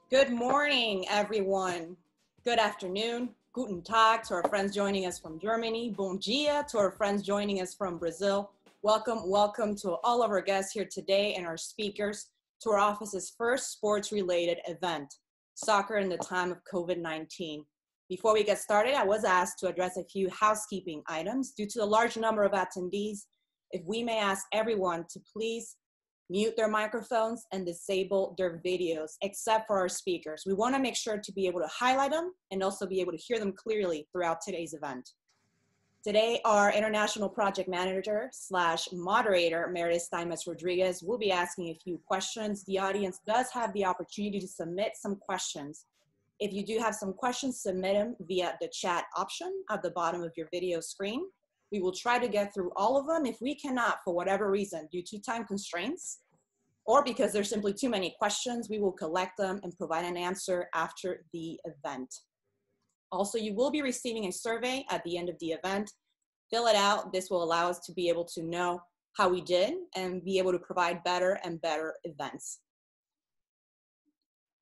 Good morning, everyone. Good afternoon. Guten Tag to our friends joining us from Germany. Bom dia to our friends joining us from Brazil. Welcome to all of our guests here today and our speakers to our office's first sports-related event, Soccer in the Time of COVID-19. Before we get started, I was asked to address a few housekeeping items. Due to the large number of attendees, if we may ask everyone to please mute their microphones and disable their videos, except for our speakers. We want to make sure to be able to highlight them and also be able to hear them clearly throughout today's event. Today, our international project manager / moderator, Meredith Steinmetz-Rodriguez, will be asking a few questions. The audience does have the opportunity to submit some questions. If you do have some questions, submit them via the chat option at the bottom of your video screen. We will try to get through all of them. If we cannot, for whatever reason, due to time constraints, or because there's simply too many questions, we will collect them and provide an answer after the event. Also, you will be receiving a survey at the end of the event. Fill it out. This will allow us to be able to know how we did and be able to provide better and better events.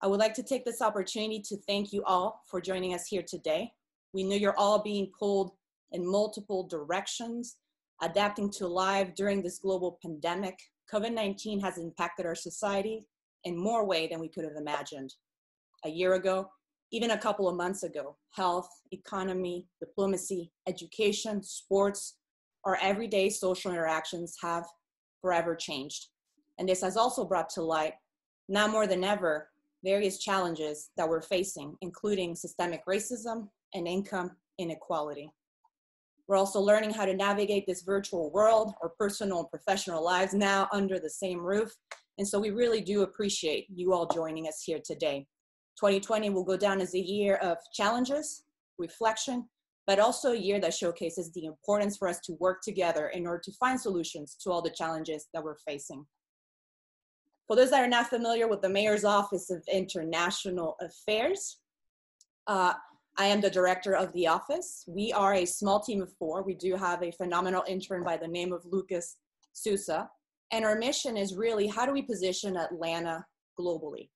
I would like to take this opportunity to thank you all for joining us here today. We know you're all being pulled in multiple directions, adapting to life during this global pandemic. COVID-19 has impacted our society in more ways than we could have imagined. A year ago, even a couple of months ago, health, economy, diplomacy, education, sports, our everyday social interactions have forever changed. And this has also brought to light, now more than ever, various challenges that we're facing, including systemic racism and income inequality. We're also learning how to navigate this virtual world, our personal and professional lives now under the same roof. And so we really do appreciate you all joining us here today. 2020 will go down as a year of challenges, reflection, but also a year that showcases the importance for us to work together in order to find solutions to all the challenges that we're facing. For those that are not familiar with the Mayor's Office of International Affairs, I am the director of the office. We are a small team of 4. We do have a phenomenal intern by the name of Lucas Sousa. And our mission is really, how do we position Atlanta globally?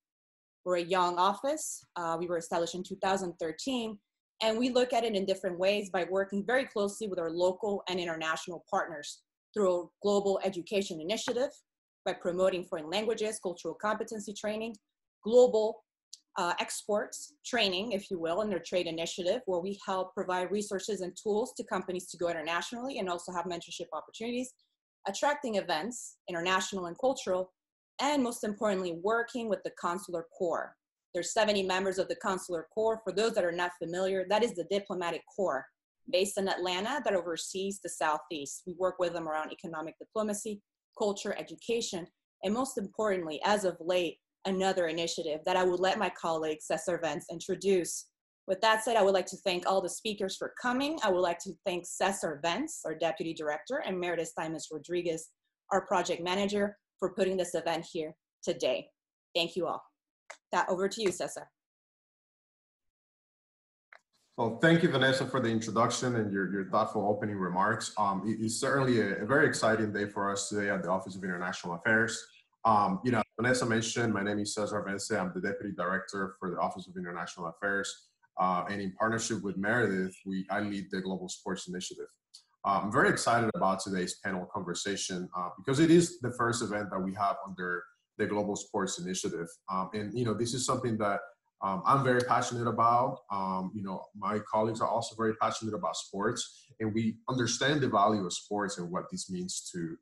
We're a young office. We were established in 2013, and we look at it in different ways by working very closely with our local and international partners through a global education initiative, by promoting foreign languages, cultural competency training, global exports training, if you will, in their trade initiative, where we help provide resources and tools to companies to go internationally and also have mentorship opportunities, attracting events, international and cultural, and most importantly, working with the Consular Corps. There's 70 members of the Consular Corps. For those that are not familiar, that is the diplomatic corps based in Atlanta that oversees the Southeast. We work with them around economic diplomacy, culture, education, and most importantly, as of late, another initiative that I would let my colleague Cesar Vence introduce. With that said, I would like to thank all the speakers for coming. I would like to thank Cesar Vence, our deputy director, and Meredith Steinmetz-Rodriguez, our project manager, for putting this event here today. Thank you all. Over to you, Cesar. Well, thank you, Vanessa, for the introduction and your thoughtful opening remarks. It's certainly a very exciting day for us today at the Office of International Affairs. Vanessa mentioned, my name is Cesar Vence. I'm the Deputy Director for the Office of International Affairs. And in partnership with Meredith, I lead the Global Sports Initiative. I'm very excited about today's panel conversation because it is the first event that we have under the Global Sports Initiative. This is something that I'm very passionate about. My colleagues are also very passionate about sports, and we understand the value of sports and what this means to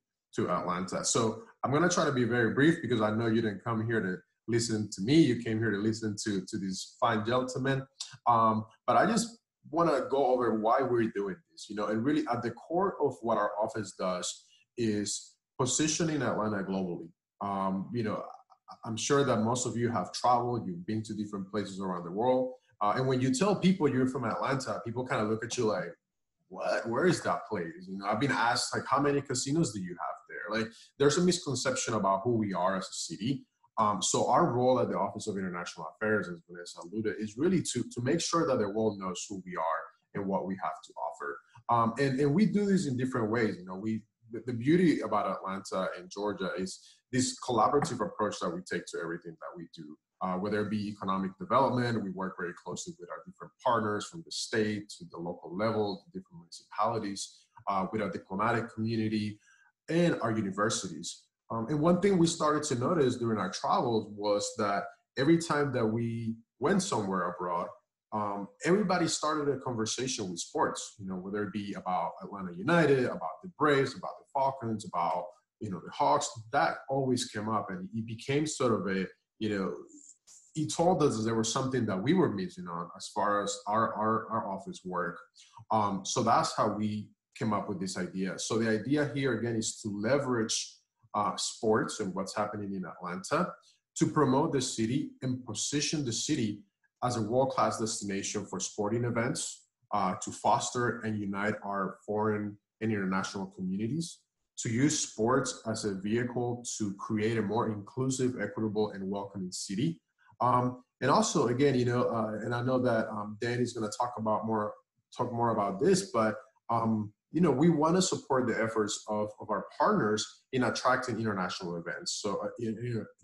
Atlanta. So I'm going to try to be very brief because I know you didn't come here to listen to me. You came here to listen to these fine gentlemen. But I just want to go over why we're doing this, and really at the core of what our office does is positioning Atlanta globally. I'm sure that most of you have traveled, you've been to different places around the world. And when you tell people you're from Atlanta, people kind of look at you like, what? Where is that place? I've been asked, like, how many casinos do you have there? Like, there's a misconception about who we are as a city. So our role at the Office of International Affairs, as Vanessa alluded, is really to make sure that the world knows who we are and what we have to offer. And we do this in different ways. The beauty about Atlanta and Georgia is this collaborative approach that we take to everything that we do. whether it be economic development. We work very closely with our different partners from the state to the local level, to different municipalities, with our diplomatic community and our universities. And one thing we started to notice during our travels was that every time that we went somewhere abroad, everybody started a conversation with sports, whether it be about Atlanta United, about the Braves, about the Falcons, about, the Hawks. That always came up, and it became sort of a, he told us that there was something that we were missing on as far as our office work. So that's how we came up with this idea. So the idea here, again, is to leverage sports and what's happening in Atlanta to promote the city and position the city as a world-class destination for sporting events, to foster and unite our foreign and international communities, to use sports as a vehicle to create a more inclusive, equitable, and welcoming city. And also, again, and I know that Danny's going to talk more about this, but we want to support the efforts of our partners in attracting international events. So,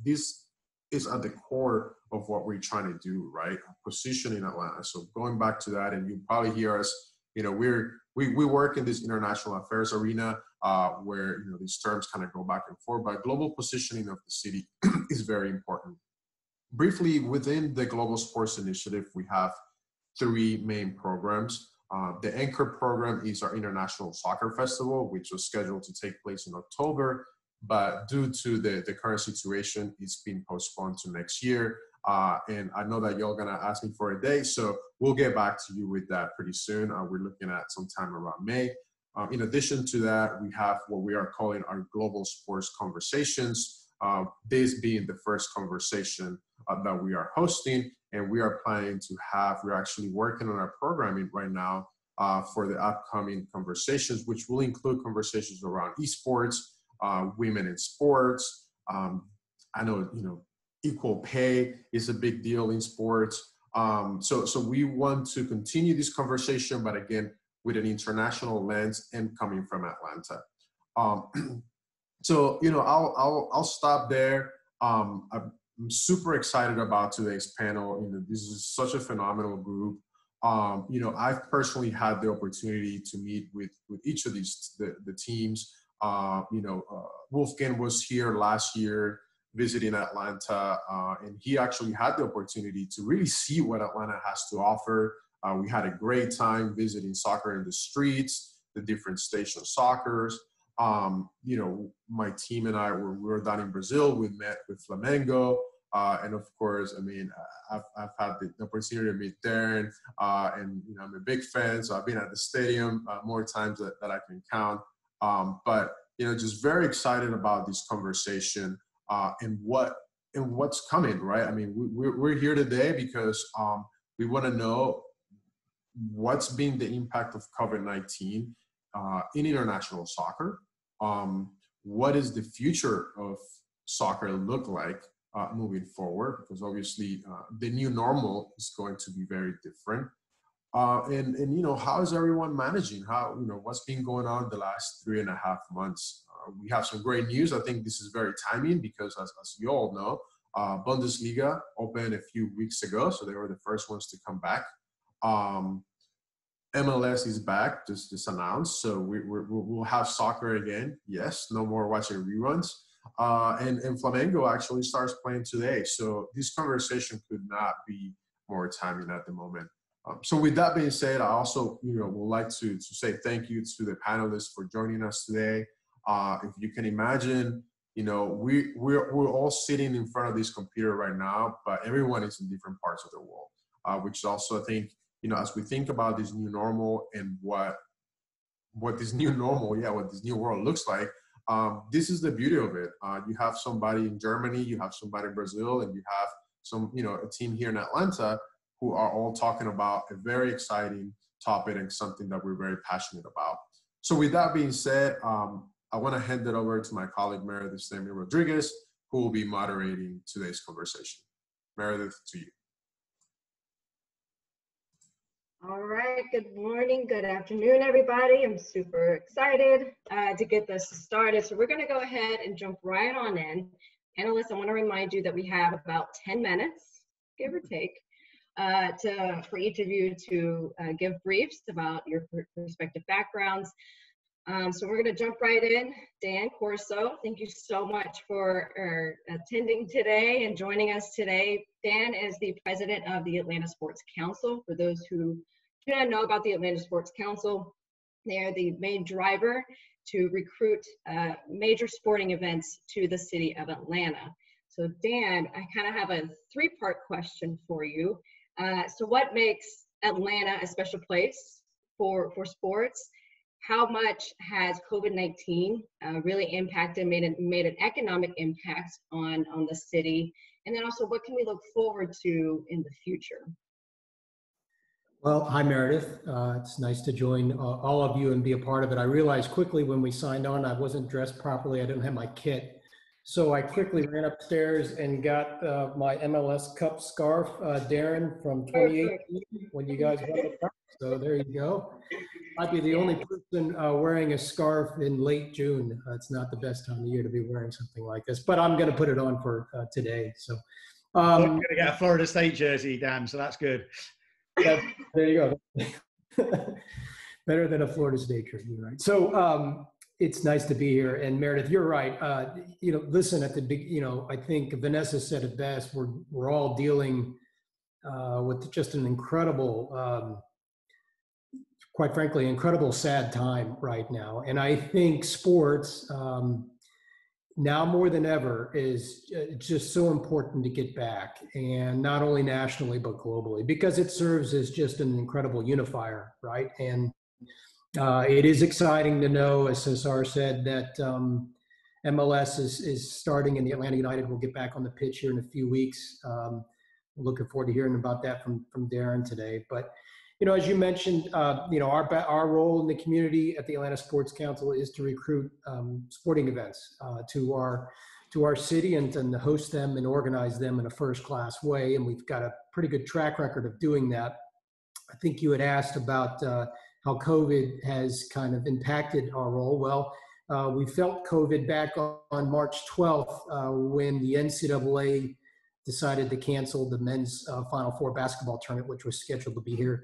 this is at the core of what we're trying to do, right? Positioning Atlanta. So going back to that, and you probably hear us, we work in this international affairs arena where, these terms kind of go back and forth, but global positioning of the city is very important. Briefly, within the Global Sports Initiative, we have 3 main programs. The anchor program is our International Soccer Festival, which was scheduled to take place in October, but due to the current situation, it's been postponed to next year. And I know that y'all gonna ask me for a date, so we'll get back to you with that pretty soon. We're looking at sometime around May. In addition to that, we have what we are calling our Global Sports Conversations, this being the first conversation that we are hosting, and we are planning to we're actually working on our programming right now for the upcoming conversations, which will include conversations around esports, women in sports. I know, equal pay is a big deal in sports. So we want to continue this conversation, but again, with an international lens and coming from Atlanta. So, I'll stop there. I'm super excited about today's panel. This is such a phenomenal group. I've personally had the opportunity to meet with each of the teams. Wolfgang was here last year visiting Atlanta, and he actually had the opportunity to really see what Atlanta has to offer. We had a great time visiting soccer in the streets, the different station soccers. My team and I we were down in Brazil. We met with Flamengo, and of course, I've had the opportunity to meet Darren, and I'm a big fan. So I've been at the stadium more times that I can count. But just very excited about this conversation and what's coming, right? We're here today because we want to know what's been the impact of COVID-19 in international soccer. What is the future of soccer look like moving forward? Because obviously the new normal is going to be very different. And how is everyone managing? What's been going on the last 3.5 months? We have some great news. I think this is very timing because as you all know, Bundesliga opened a few weeks ago, so they were the first ones to come back. MLS is back, just announced, so we'll have soccer again. Yes, no more watching reruns. And Flamengo actually starts playing today, so this conversation could not be more timing at the moment. So with that being said, I also would like to say thank you to the panelists for joining us today. If you can imagine, we're all sitting in front of this computer right now, but everyone is in different parts of the world, which also I think, as we think about this new normal and what this new world looks like, this is the beauty of it. You have somebody in Germany, you have somebody in Brazil, and you have a team here in Atlanta who are all talking about a very exciting topic and something that we're very passionate about. So with that being said, I want to hand it over to my colleague, Meredith Steinmetz-Rodriguez, who will be moderating today's conversation. Meredith, to you. All right, good morning, good afternoon, everybody. I'm super excited to get this started. So we're gonna go ahead and jump right on in. Analysts, I want to remind you that we have about 10 minutes, give or take, for each of you to give briefs about your respective backgrounds. So we're going to jump right in. Dan Corso, thank you so much for attending today and joining us today. Dan is the president of the Atlanta Sports Council. For those who do not know about the Atlanta Sports Council, they are the main driver to recruit major sporting events to the city of Atlanta. So Dan, I kind of have a three-part question for you. So what makes Atlanta a special place for sports? How much has COVID-19 really impacted, made an economic impact on the city? And then also, what can we look forward to in the future? Well, hi, Meredith. It's nice to join all of you and be a part of it. I realized quickly when we signed on, I wasn't dressed properly. I didn't have my kit. So I quickly ran upstairs and got my MLS Cup scarf, Darren, from 2018 when you guys won the cup. So there you go. I'd be the only person wearing a scarf in late June. It's not the best time of year to be wearing something like this, but I'm going to put it on for today. So I'm going to get a Florida State jersey, Dan, so that's good. Yeah, there you go. Better than a Florida State jersey, right? So it's nice to be here. And Meredith, you're right. Listen, at the big, I think Vanessa said it best. We're all dealing with just an incredible, quite frankly, incredible sad time right now. And I think sports now more than ever is just so important to get back, and not only nationally, but globally, because it serves as just an incredible unifier, right? And it is exciting to know, as Cesar said, that MLS is starting and the Atlanta United will get back on the pitch here in a few weeks. Looking forward to hearing about that from Darren today. But as you mentioned, our role in the community at the Atlanta Sports Council is to recruit sporting events to our city and to host them and organize them in a first-class way. And we've got a pretty good track record of doing that. I think you had asked about how COVID has kind of impacted our role. Well, we felt COVID back on March 12th when the NCAA decided to cancel the men's Final Four basketball tournament, which was scheduled to be here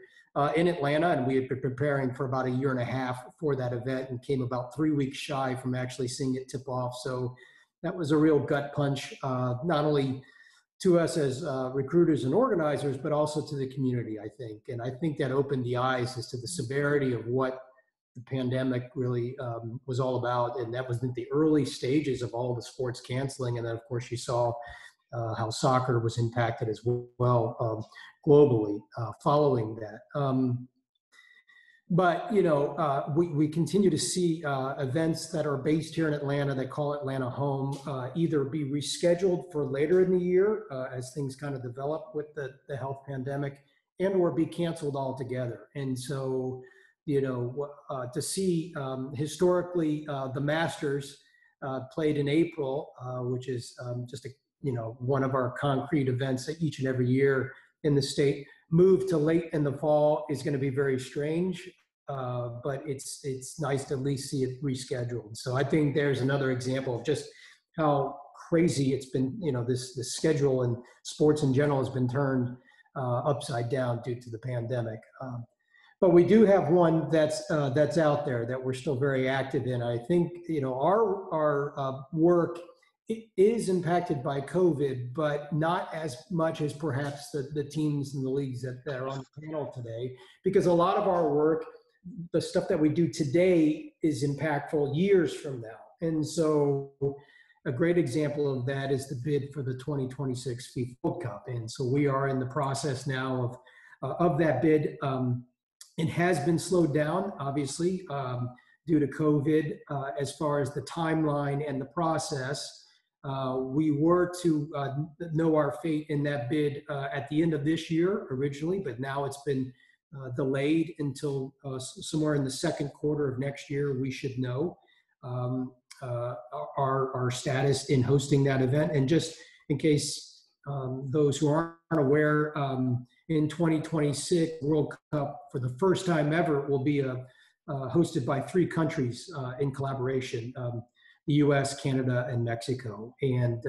in Atlanta, and we had been preparing for about a year and a half for that event and came about 3 weeks shy from actually seeing it tip off. So that was a real gut punch, not only to us as recruiters and organizers, but also to the community, I think. And I think that opened the eyes as to the severity of what the pandemic really was all about. And that was in the early stages of all the sports canceling. And then, of course, you saw how soccer was impacted as well globally following that. But we continue to see events that are based here in Atlanta that call Atlanta home either be rescheduled for later in the year as things kind of develop with the health pandemic, and or be canceled altogether. And so, to see historically the Masters played in April, which is just one of our concrete events each and every year in the state, move to late in the fall is going to be very strange. But it's nice to at least see it rescheduled. So I think there's another example of just how crazy it's been. This schedule and sports in general has been turned upside down due to the pandemic. But we do have one that's out there that we're still very active in. I think our work is impacted by COVID, but not as much as perhaps the teams and the leagues that are on the panel today, because a lot of our work, the stuff that we do today, is impactful years from now. And so a great example of that is the bid for the 2026 FIFA World Cup. And so we are in the process now of that bid. It has been slowed down, obviously, due to COVID as far as the timeline and the process. We were to know our fate in that bid at the end of this year originally, but now it's been delayed until somewhere in the second quarter of next year. We should know our status in hosting that event. And just in case those who aren't aware, in 2026 World Cup, for the first time ever, will be hosted by 3 countries in collaboration. The US, Canada, and Mexico. And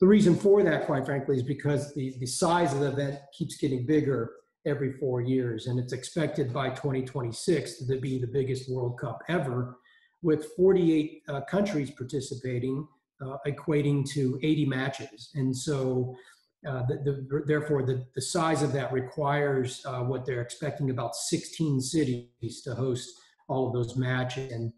The reason for that, quite frankly, is because the size of the event keeps getting bigger every 4 years, and it's expected by 2026 to be the biggest World Cup ever, with 48 countries participating, equating to 80 matches. And so therefore, the size of that requires what they're expecting about 16 cities to host all of those matches. And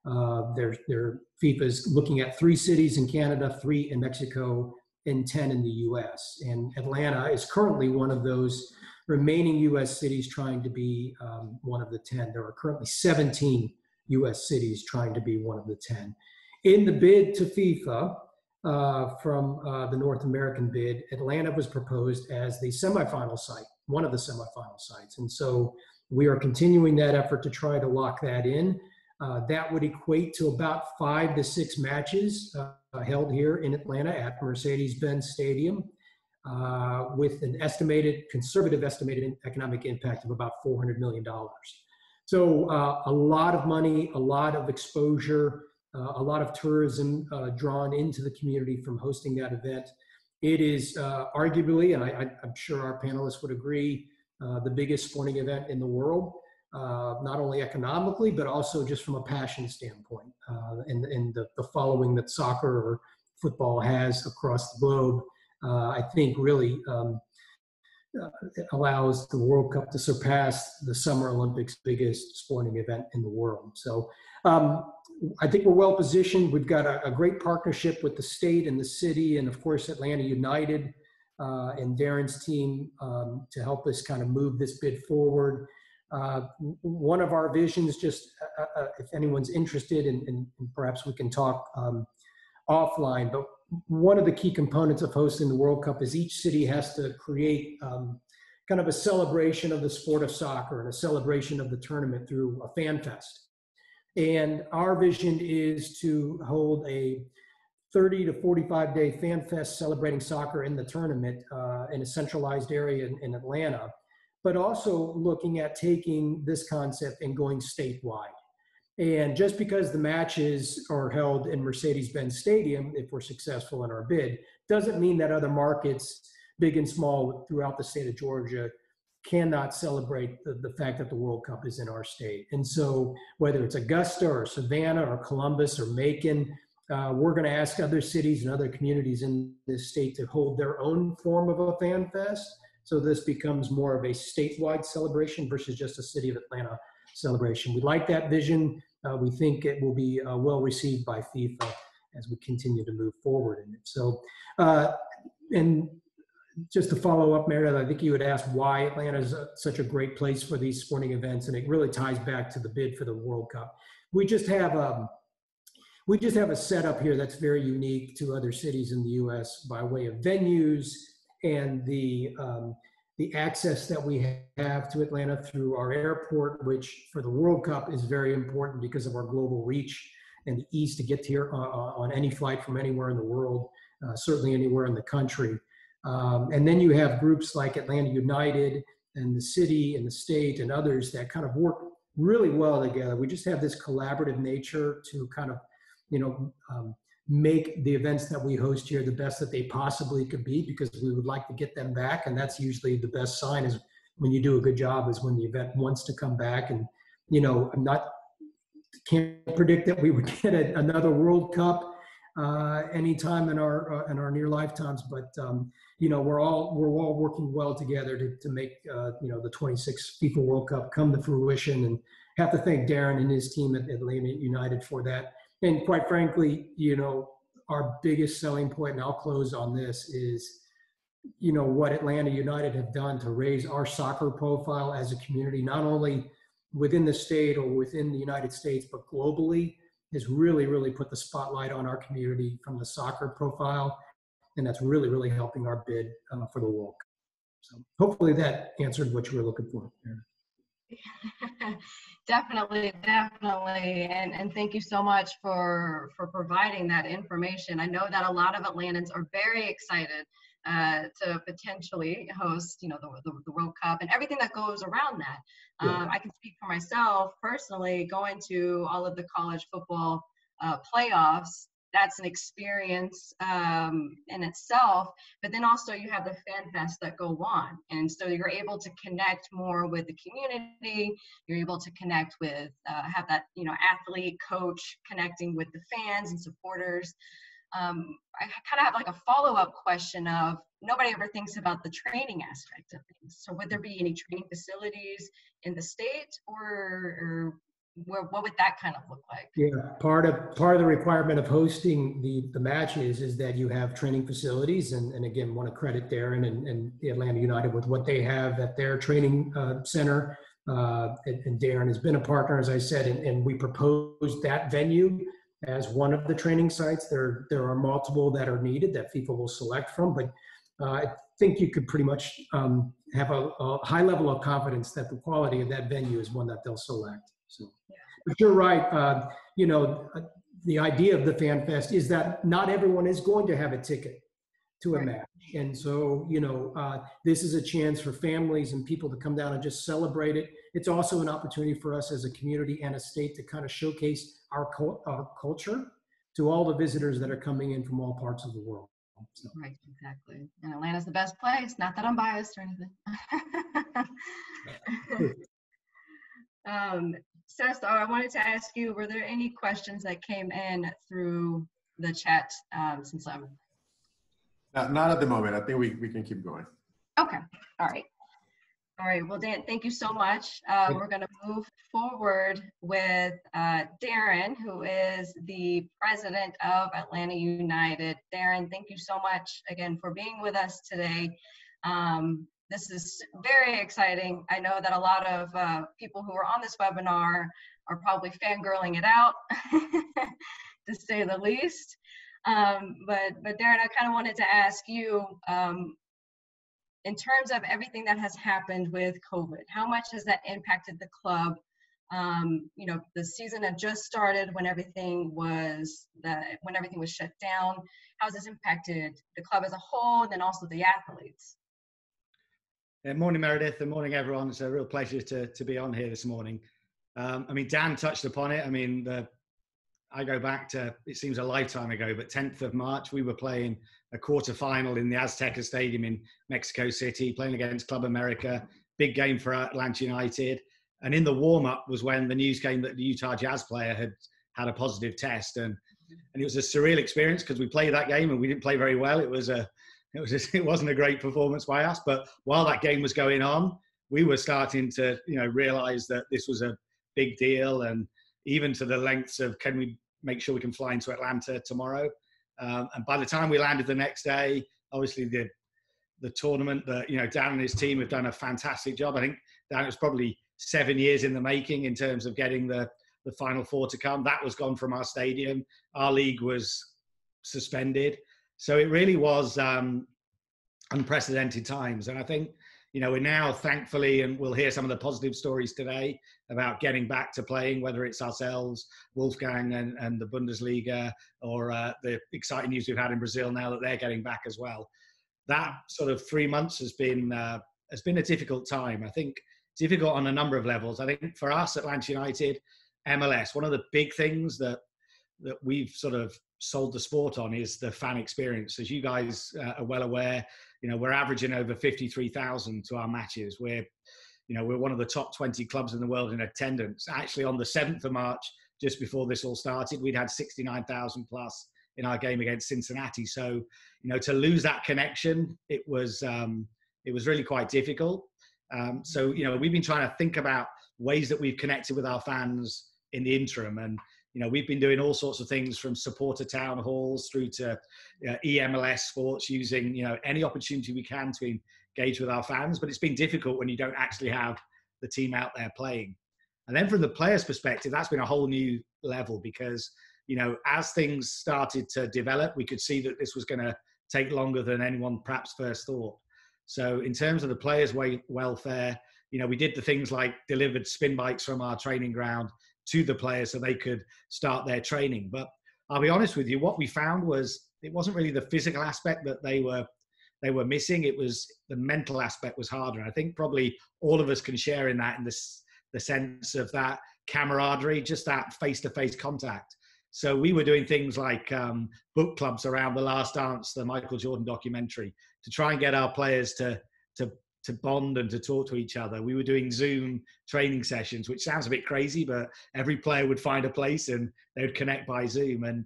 FIFA is looking at 3 cities in Canada, 3 in Mexico, and 10 in the US. And Atlanta is currently one of those remaining US cities trying to be one of the 10. There are currently 17 US cities trying to be one of the 10. In the bid to FIFA, from the North American bid, Atlanta was proposed as the semifinal site, one of the semifinal sites. And so we are continuing that effort to try to lock that in. That would equate to about 5 to 6 matches held here in Atlanta at Mercedes-Benz Stadium, with an conservative estimated economic impact of about $400 million. So a lot of money, a lot of exposure, a lot of tourism drawn into the community from hosting that event. It is arguably, and I'm sure our panelists would agree, the biggest sporting event in the world, not only economically, but also just from a passion standpoint, and the following that soccer or football has across the globe. I think really allows the World Cup to surpass the Summer Olympics' biggest sporting event in the world. So I think we're well positioned. We've got a great partnership with the state and the city, and of course Atlanta United and Darren's team to help us kind of move this bid forward. One of our visions, just if anyone's interested, and perhaps we can talk offline, but one of the key components of hosting the World Cup is each city has to create kind of a celebration of the sport of soccer and a celebration of the tournament through a fan fest. And our vision is to hold a 30 to 45 day fan fest celebrating soccer in the tournament in a centralized area in Atlanta, but also looking at taking this concept and going statewide. And just because the matches are held in Mercedes-Benz Stadium, if we're successful in our bid, doesn't mean that other markets, big and small, throughout the state of Georgia, cannot celebrate the fact that the World Cup is in our state. And so whether it's Augusta or Savannah or Columbus or Macon, we're going to ask other cities and other communities in this state to hold their own form of a fan fest. So this becomes more of a statewide celebration versus just a City of Atlanta celebration. We like that vision. We think it will be well received by FIFA as we continue to move forward in it. So, and just to follow up, Meredith, I think you had asked why Atlanta is such a great place for these sporting events, and it really ties back to the bid for the World Cup. We just have a setup here that's very unique to other cities in the U.S. by way of venues and the access that we have to Atlanta through our airport, which for the World Cup is very important because of our global reach and the ease to get here on any flight from anywhere in the world, certainly anywhere in the country. And then you have groups like Atlanta United and the city and the state and others that kind of work really well together. We just have this collaborative nature to kind of, make the events that we host here the best that they possibly could be, because we would like to get them back. And that's usually the best sign, is when you do a good job, is when the event wants to come back. And, can't predict that we would get another World Cup anytime in our near lifetimes, but we're all working well together to make the 26th FIFA World Cup come to fruition, and have to thank Darren and his team at Atlanta United for that. And quite frankly, our biggest selling point, and I'll close on this, is what Atlanta United have done to raise our soccer profile as a community, not only within the state or within the United States, but globally, has really, really put the spotlight on our community from the soccer profile. And that's really, really helping our bid for the World Cup. So hopefully that answered what you were looking for. Definitely. And thank you so much for providing that information. I know that a lot of Atlantans are very excited to potentially host, the World Cup and everything that goes around that. I can speak for myself personally, going to all of the college football playoffs. that's an experience in itself. But then also you have the fan fests that go on. And so you're able to connect more with the community. You're able to connect with, have that, you know, athlete, coach connecting with the fans and supporters. I kind of have like a follow-up question of, nobody ever thinks about the training aspect of things. So would there be any training facilities in the state, or what would that kind of look like? Yeah, part of the requirement of hosting the matches is that you have training facilities, and again, want to credit Darren and the Atlanta United with what they have at their training center. And Darren has been a partner, as I said, and we proposed that venue as one of the training sites. There are multiple that are needed that FIFA will select from, but I think you could pretty much have a high level of confidence that the quality of that venue is one that they'll select. So, but you're right. You know, the idea of the Fan Fest is that not everyone is going to have a ticket to a match. And so, you know, this is a chance for families and people to come down and just celebrate it. It's also an opportunity for us as a community and a state to kind of showcase our culture to all the visitors that are coming in from all parts of the world. So. Right, exactly. And Atlanta's the best place. Not that I'm biased or anything. Cesar, I wanted to ask you, were there any questions that came in through the chat since I'm... Not at the moment. I think we can keep going. Okay, all right. All right, well, Dan, thank you so much. We're gonna move forward with Darren, who is the president of Atlanta United. Darren, thank you so much again for being with us today. This is very exciting. I know that a lot of people who are on this webinar are probably fangirling it out, to say the least. But Darren, I kind of wanted to ask you, in terms of everything that has happened with COVID, how much has that impacted the club? You know, the season had just started when everything was shut down. How has this impacted the club as a whole, and then also the athletes? Morning, Meredith, and morning, everyone. It's a real pleasure to be on here this morning. I mean, Dan touched upon it. I mean, I go back to, it seems a lifetime ago, but 10th of March, we were playing a quarterfinal in the Azteca Stadium in Mexico City, playing against Club America, big game for Atlanta United. And in the warm-up was when the news came that the Utah Jazz player had a positive test. And it was a surreal experience because we played that game and we didn't play very well. It wasn't a great performance by us. But while that game was going on, we were starting to, you know, realize that this was a big deal, and even to the lengths of, can we make sure we can fly into Atlanta tomorrow? And by the time we landed the next day, obviously the tournament, you know, Dan and his team have done a fantastic job. I think Dan, it was probably 7 years in the making in terms of getting the Final Four to come. That was gone from our stadium. Our league was suspended. So it really was unprecedented times. And I think, you know, we're now thankfully, and we'll hear some of the positive stories today about getting back to playing, whether it's ourselves, Wolfgang and the Bundesliga, or the exciting news we've had in Brazil now that they're getting back as well. That sort of 3 months has been a difficult time. I think difficult on a number of levels. I think for us, Atlanta United, MLS, one of the big things that we've sort of sold the sport on is the fan experience. As you guys are well aware, you know, we're averaging over 53,000 to our matches. We're one of the top 20 clubs in the world in attendance. Actually, on the 7th of March, just before this all started, we'd had 69,000 plus in our game against Cincinnati. So, you know, to lose that connection, it was really quite difficult. So, you know, we've been trying to think about ways that we've connected with our fans in the interim. And, you know, we've been doing all sorts of things from supporter town halls through to EMLS sports, using, you know, any opportunity we can to engage with our fans. But it's been difficult when you don't actually have the team out there playing. And then from the players' perspective, that's been a whole new level because, you know, as things started to develop, we could see that this was going to take longer than anyone perhaps first thought. So in terms of the players' welfare, you know, we did the things like delivered spin bikes from our training ground to the players so they could start their training. But I'll be honest with you, what we found was it wasn't really the physical aspect that they were missing. It was the mental aspect was harder. And I think probably all of us can share in that, in the sense of that camaraderie, just that face-to-face contact. So we were doing things like book clubs around The Last Dance, the Michael Jordan documentary, to try and get our players to bond and to talk to each other. We were doing Zoom training sessions, which sounds a bit crazy, but every player would find a place and they would connect by Zoom. And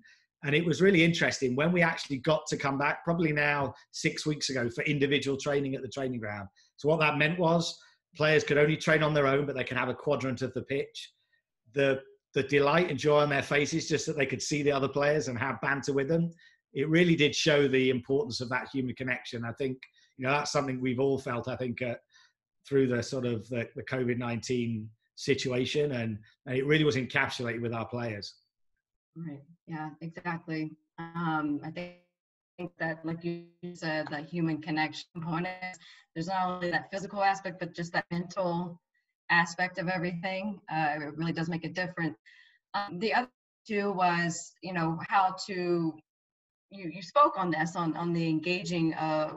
it was really interesting when we actually got to come back, probably now 6 weeks ago, for individual training at the training ground. So what that meant was players could only train on their own, but they could have a quadrant of the pitch. The delight and joy on their faces, just that they could see the other players and have banter with them. It really did show the importance of that human connection. I think, that's something we've all felt, I think, through the sort of the COVID-19 situation. And it really was encapsulated with our players. Right. Yeah, exactly. I think that, like you said, that human connection component, there's not only that physical aspect, but just that mental aspect of everything. It really does make a difference. The other two was, how to, you spoke on this, on the engaging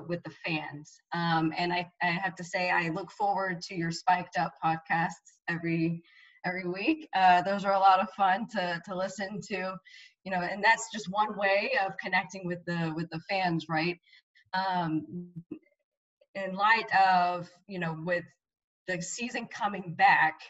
with the fans. And I have to say, I look forward to your Spiked Up podcasts every week. Those are a lot of fun to listen to, and that's just one way of connecting with the fans, right? In light of, with the season coming back,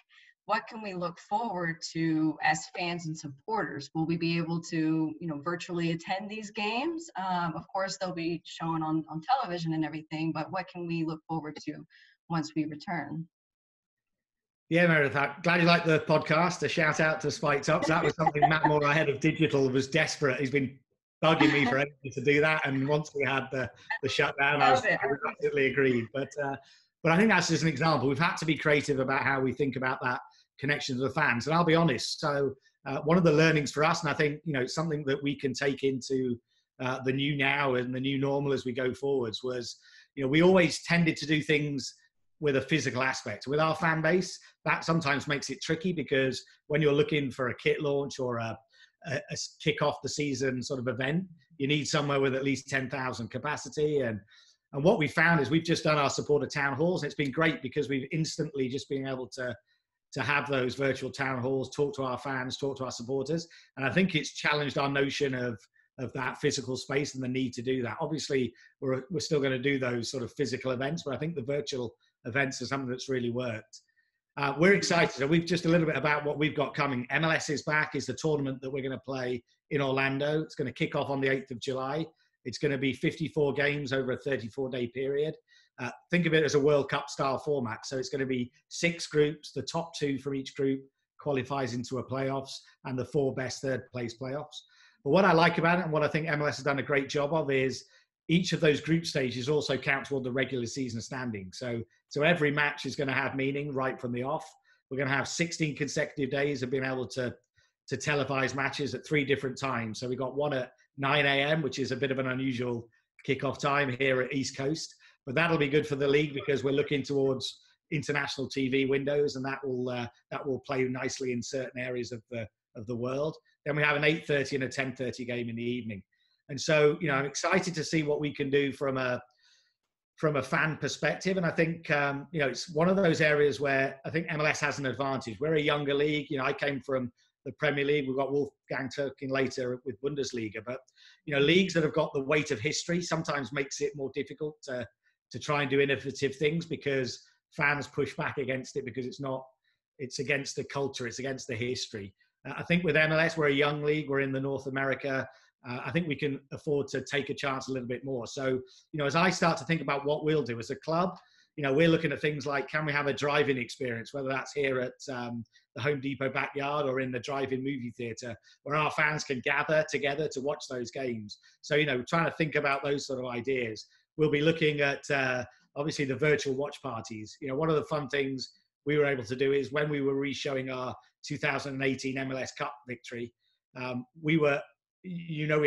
what can we look forward to as fans and supporters? Will we be able to, virtually attend these games? Of course, they'll be shown on television and everything, but what can we look forward to once we return? Yeah, Meredith, I'm glad you liked the podcast. A shout out to Spiked Up. That was something Matt Moore, our head of digital, was desperate. He's been bugging me for ages to do that. And once we had the shutdown, I absolutely agreed. But I think that's just an example. We've had to be creative about how we think about that connection to the fans. And I'll be honest, so one of the learnings for us, and I think, something that we can take into the new now and the new normal as we go forwards, was, we always tended to do things with a physical aspect. With our fan base, that sometimes makes it tricky, because when you're looking for a kit launch or a kick off the season sort of event, you need somewhere with at least 10,000 capacity. And what we found is we've just done our supporter town halls. It's been great because we've instantly just been able to have those virtual town halls, talk to our fans, talk to our supporters. And I think it's challenged our notion of that physical space and the need to do that. Obviously, we're still going to do those sort of physical events, but I think the virtual events are something that's really worked. We're excited. So we've just a little bit about what we've got coming. MLS is back. Is the tournament that we're going to play in Orlando. It's going to kick off on the 8th of July. It's going to be 54 games over a 34-day period. Think of it as a World Cup style format. So it's going to be 6 groups. The top 2 from each group qualifies into a playoffs, and the 4 best third place playoffs. But what I like about it, and what I think MLS has done a great job of, is each of those group stages also count toward the regular season standing. So every match is going to have meaning right from the off. We're going to have 16 consecutive days of being able to televise matches at 3 different times. So we got one at 9 a.m., which is a bit of an unusual kickoff time here at East Coast. But that'll be good for the league, because we're looking towards international TV windows, and that will play nicely in certain areas of the world. Then we have an 8:30 and a 10:30 game in the evening. And so, I'm excited to see what we can do from a fan perspective. And I think, it's one of those areas where I think MLS has an advantage. We're a younger league. I came from the Premier League. We've got Wolfgang Türking later with Bundesliga. But, leagues that have got the weight of history sometimes makes it more difficult to try and do innovative things, because fans push back against it, because it's against the culture, it's against the history. I think with MLS, we're a young league. We're in the North America. I think we can afford to take a chance a little bit more. So, as I start to think about what we'll do as a club, we're looking at things like, can we have a drive-in experience, whether that's here at the Home Depot backyard or in the drive-in movie theatre, where our fans can gather together to watch those games. So, trying to think about those sort of ideas. We'll be looking at, obviously, the virtual watch parties. One of the fun things we were able to do is when we were re-showing our 2018 MLS Cup victory, we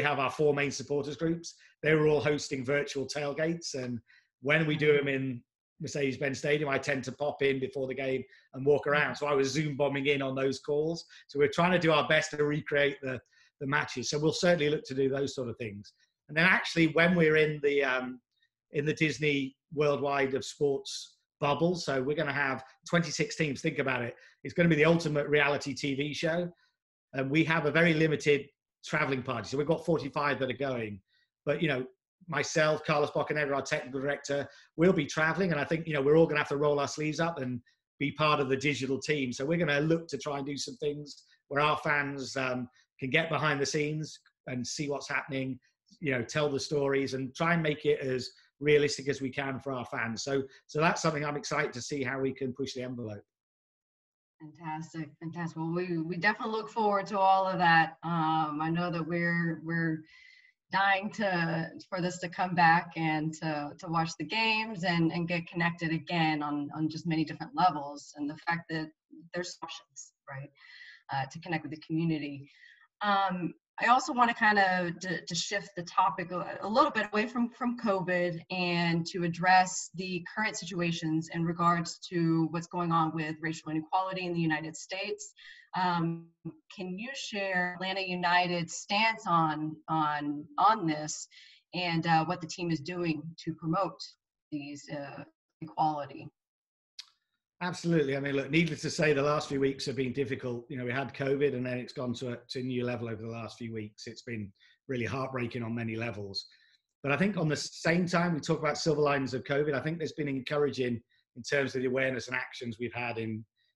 have our 4 main supporters groups. They were all hosting virtual tailgates. And when we do them in Mercedes-Benz Stadium, I tend to pop in before the game and walk around. So I was Zoom bombing in on those calls. So we're trying to do our best to recreate the matches. So we'll certainly look to do those sort of things. And then actually, when we're in the Disney Worldwide of Sports bubble, so we're going to have 26 teams. Think about it. It's going to be the ultimate reality TV show. And we have a very limited traveling party. So we've got 45 that are going. But, you know, myself, Carlos Bocanero, our technical director, will be traveling. And I think, you know, we're all going to have to roll our sleeves up and be part of the digital team. So we're going to look to try and do some things where our fans can get behind the scenes and see what's happening, you know, tell the stories and try and make it as realistic as we can for our fans. So that's something I'm excited to see how we can push the envelope. Fantastic. Well, we definitely look forward to all of that. I know that we're dying for this to come back and to watch the games and get connected again on just many different levels, and the fact that there's options, right, to connect with the community. I also want to kind of to shift the topic a little bit away from COVID and to address the current situations in regards to what's going on with racial inequality in the United States. Can you share Atlanta United's stance on this and what the team is doing to promote these equality? Absolutely. I mean, look, needless to say, the last few weeks have been difficult. You know, we had COVID and then it's gone to a new level over the last few weeks. It's been really heartbreaking on many levels. But I think on the same time, we talk about silver linings of COVID. I think there's been encouraging in terms of the awareness and actions we've had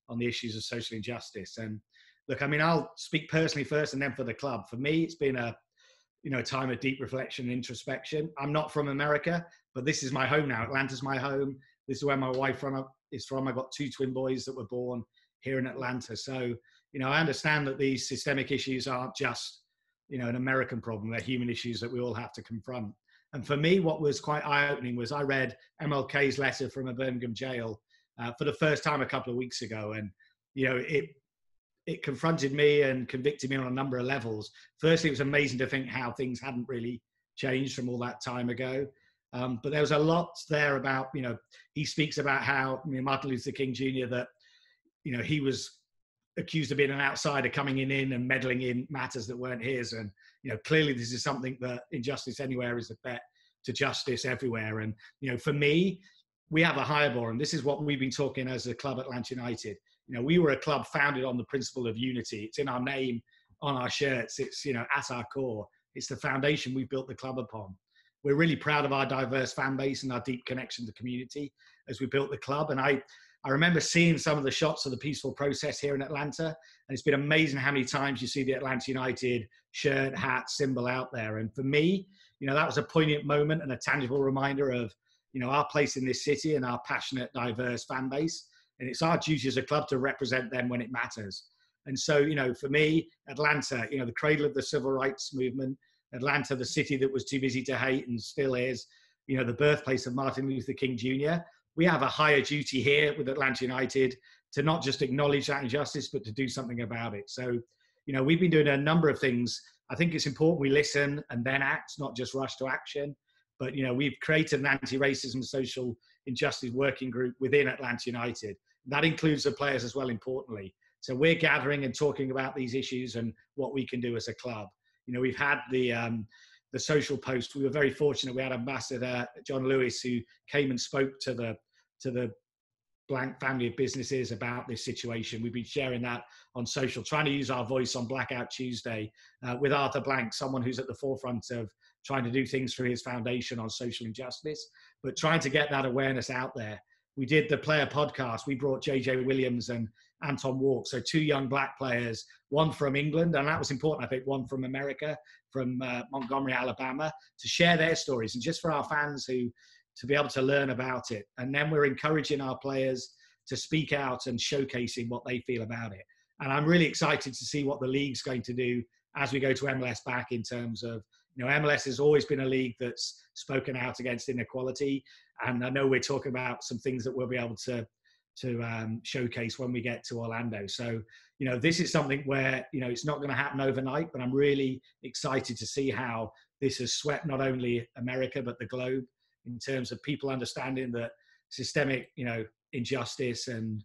on the issues of social injustice. And look, I mean, I'll speak personally first and then for the club. For me, it's been a time of deep reflection and introspection. I'm not from America, but this is my home now. Atlanta's my home. This is where my wife is from. I've got 2 twin boys that were born here in Atlanta. So, you know, I understand that these systemic issues aren't just, you know, an American problem. They're human issues that we all have to confront. And for me, what was quite eye-opening was I read MLK's letter from a Birmingham jail for the first time a couple of weeks ago. And, you know, it confronted me and convicted me on a number of levels. Firstly, it was amazing to think how things hadn't really changed from all that time ago. But there was a lot there about, you know, he speaks about how, I mean, Martin Luther King Jr., that, you know, he was accused of being an outsider coming in and meddling in matters that weren't his. And, you know, clearly this is something that injustice anywhere is a bet to justice everywhere. And, you know, for me, we have a higher bar, and this is what we've been talking as a club, Atlanta United. You know, we were a club founded on the principle of unity. It's in our name, on our shirts. It's, you know, at our core. It's the foundation we built the club upon. We're really proud of our diverse fan base and our deep connection to the community as we built the club. And I remember seeing some of the shots of the peaceful process here in Atlanta, and it's been amazing how many times you see the Atlanta United shirt, hat, symbol out there. And for me, you know, that was a poignant moment and a tangible reminder of, you know, our place in this city and our passionate, diverse fan base. And it's our duty as a club to represent them when it matters. And so, you know, for me, Atlanta, you know, the cradle of the civil rights movement, Atlanta, the city that was too busy to hate and still is, you know, the birthplace of Martin Luther King Jr. We have a higher duty here with Atlanta United to not just acknowledge that injustice, but to do something about it. So, you know, we've been doing a number of things. I think it's important we listen and then act, not just rush to action. But, you know, we've created an anti-racism social injustice working group within Atlanta United. That includes the players as well, importantly. So we're gathering and talking about these issues and what we can do as a club. You know, we've had the social post. We were very fortunate. We had Ambassador John Lewis, who came and spoke to the Blank family of businesses about this situation. We've been sharing that on social, trying to use our voice on Blackout Tuesday with Arthur Blank, someone who's at the forefront of trying to do things through his foundation on social injustice, but trying to get that awareness out there. We did the player podcast. We brought JJ Williams and Anton Walk, so 2 young black players, one from England, and that was important, I think, one from America, from Montgomery, Alabama, to share their stories and just for our fans to be able to learn about it. And then we're encouraging our players to speak out and showcasing what they feel about it. And I'm really excited to see what the league's going to do as we go to MLS back in terms of, you know, MLS has always been a league that's spoken out against inequality. And I know we're talking about some things that we'll be able to showcase when we get to Orlando. So, you know, this is something where, you know, it's not going to happen overnight, but I'm really excited to see how this has swept not only America, but the globe in terms of people understanding that systemic, you know, injustice and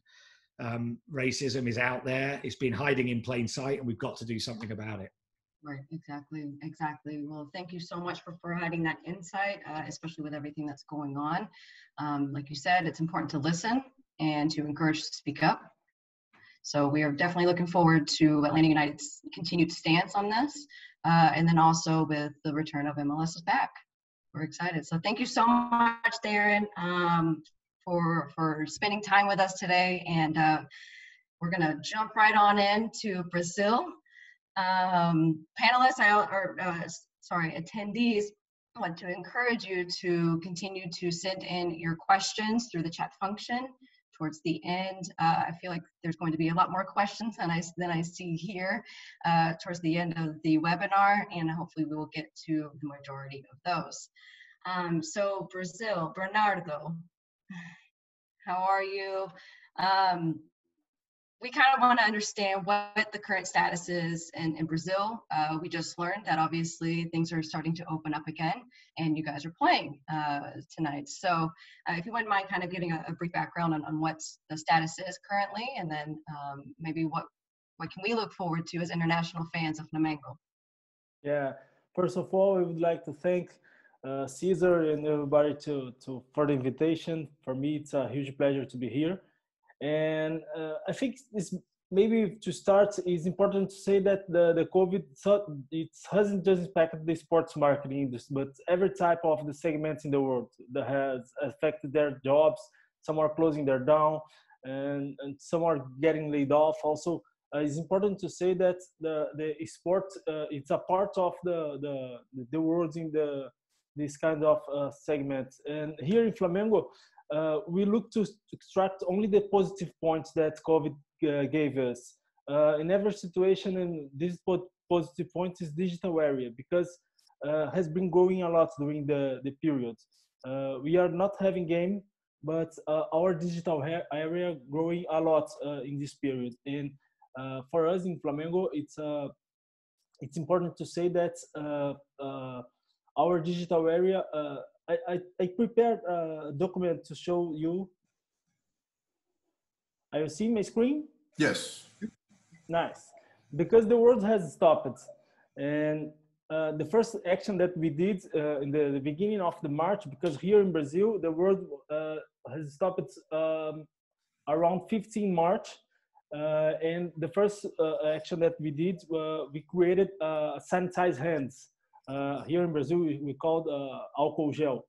racism is out there. It's been hiding in plain sight, and we've got to do something about it. Right, exactly. Well, thank you so much for providing that insight, especially with everything that's going on. Like you said, it's important to listen and to encourage to speak up. So we are definitely looking forward to Atlanta United's continued stance on this. and then also with the return of MLS is back. We're excited. So thank you so much, Darren, for spending time with us today. And we're going to jump right on into Brazil. Panelists, attendees, I want to encourage you to continue to send in your questions through the chat function. Towards the end, I feel like there's going to be a lot more questions than I see here towards the end of the webinar, and hopefully we will get to the majority of those. So Brazil, Bernardo, how are you? We kind of want to understand what the current status is in Brazil. We just learned that obviously things are starting to open up again, and you guys are playing tonight. So if you wouldn't mind kind of giving a brief background on what the status is currently, and then maybe what can we look forward to as international fans of Flamengo? Yeah, first of all, we would like to thank Cesar and everybody for the invitation. For me, it's a huge pleasure to be here. And I think it's maybe to start, it's important to say that the COVID, it hasn't just impacted the sports marketing industry, but every type of the segments in the world that has affected their jobs. Some are closing their down, and some are getting laid off. Also, it's important to say that the sport, it's a part of the world in this kind of segments. And here in Flamengo, we look to extract only the positive points that COVID gave us. In every situation, and this positive point is digital area, because has been growing a lot during the period. We are not having game, but our digital area growing a lot in this period. And for us in Flamengo, it's important to say that our digital area, I prepared a document to show you. Are you seeing my screen? Yes. Nice. Because the world has stopped. And the first action that we did in the beginning of the March, because here in Brazil, the world has stopped around 15 March. And the first action that we did, we created sanitized hands. Here in Brazil, we called álcool gel.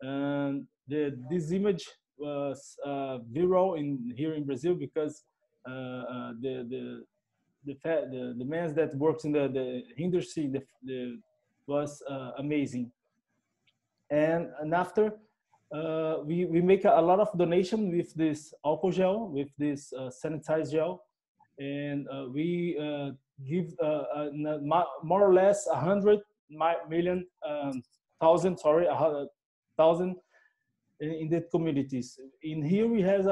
And this image was viral here in Brazil because the man that works in the industry was amazing. And after we make a lot of donation with this álcool gel, with this sanitized gel, and we give more or less 100,000 in the communities. In here we have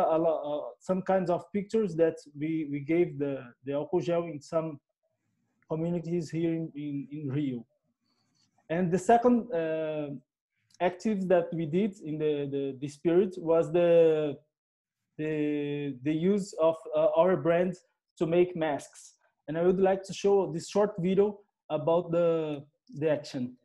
some kinds of pictures that we gave the álcool gel in some communities here in Rio. And the second active that we did in this period was the use of our brand to make masks. And I would like to show this short video about the action.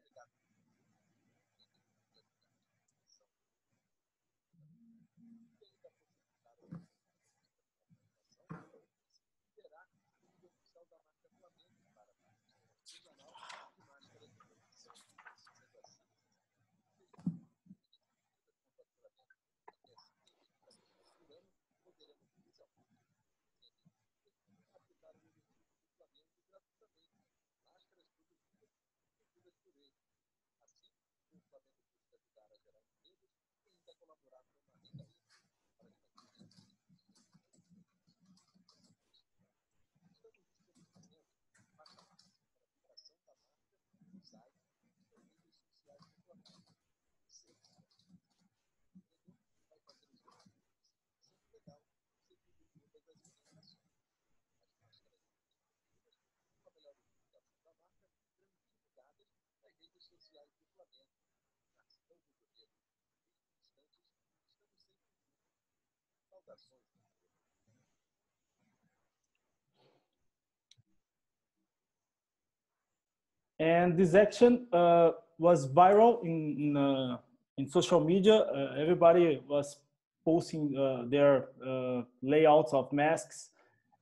And this action was viral in social media. Everybody was posting their layouts of masks,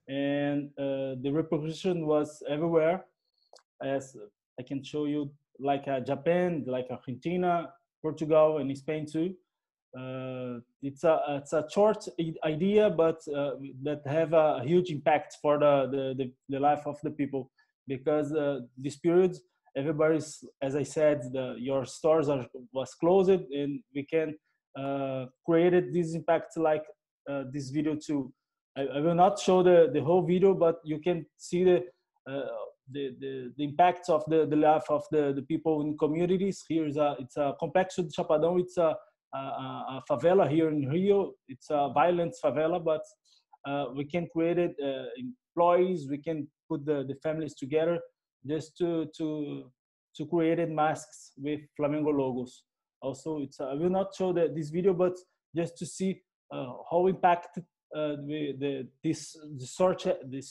and the repercussion was everywhere. As I can show you like Japan, like Argentina, Portugal, and Spain too. It's a short idea, but that have a huge impact for the life of the people, because this period, everybody's, as I said, your stores was closed, and we can created this impact like this video too. I will not show the whole video, but you can see the impacts of the life of the people in communities. Here is it's a Complexo de Chapadão. It's a favela here in Rio. It's a violent favela, but we can create it, employees. We can put the families together just to create masks with Flamengo logos. Also, I will not show this video, but just to see how impacted this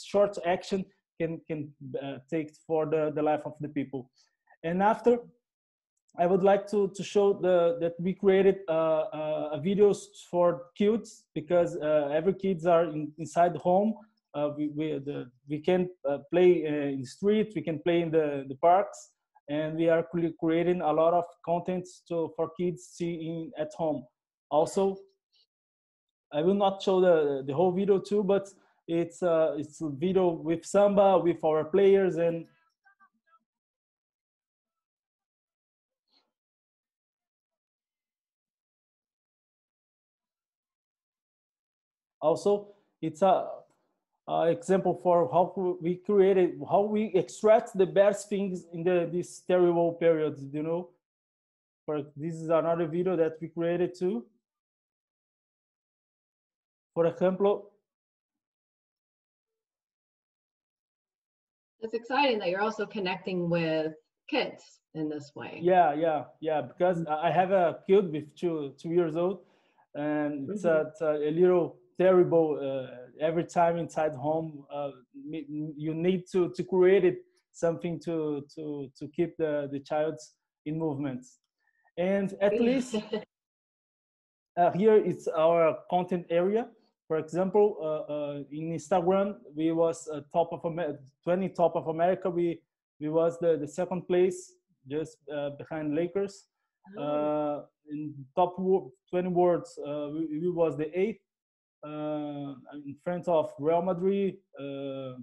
short action can take for the life of the people. And after, I would like to show that we created videos for kids, because every kids are inside home. We can play in the street, we can play in the parks, and we are creating a lot of content for kids seeing at home. Also, I will not show the whole video too, but it's a video with samba, with our players, and also it's a example for how we extract the best things in this terrible period, you know. This is another video that we created too. For example, it's exciting that you're also connecting with kids in this way. Yeah, because I have a kid with two years old, and it's a little terrible. Every time inside home, you need to create something to keep the child in movement. And at least here it's our content area. For example, in Instagram, we was top of 20 top of America. We was the second place, just behind Lakers. In top 20 words, we was the 8th, in front of Real Madrid. I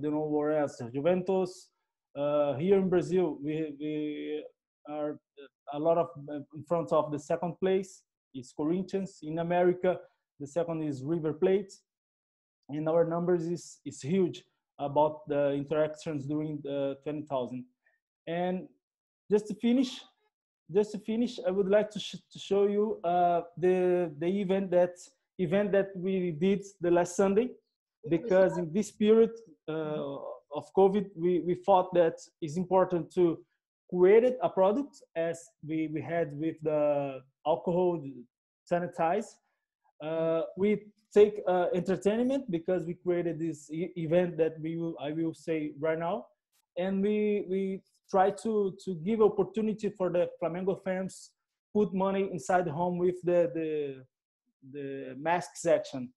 don't know where else, Juventus. Here in Brazil, we are a lot of in front of the second place is Corinthians. In America, the second is River Plate, and our numbers is huge about the interactions during the 20,000. And just to finish, I would like to show you the event that we did the last Sunday, because in this period of COVID, we thought that it's important to create a product as we had with the alcohol sanitize. We take entertainment, because we created this event that I will say right now, and we try to give opportunity for the Flamengo fans put money inside the home with the mask section.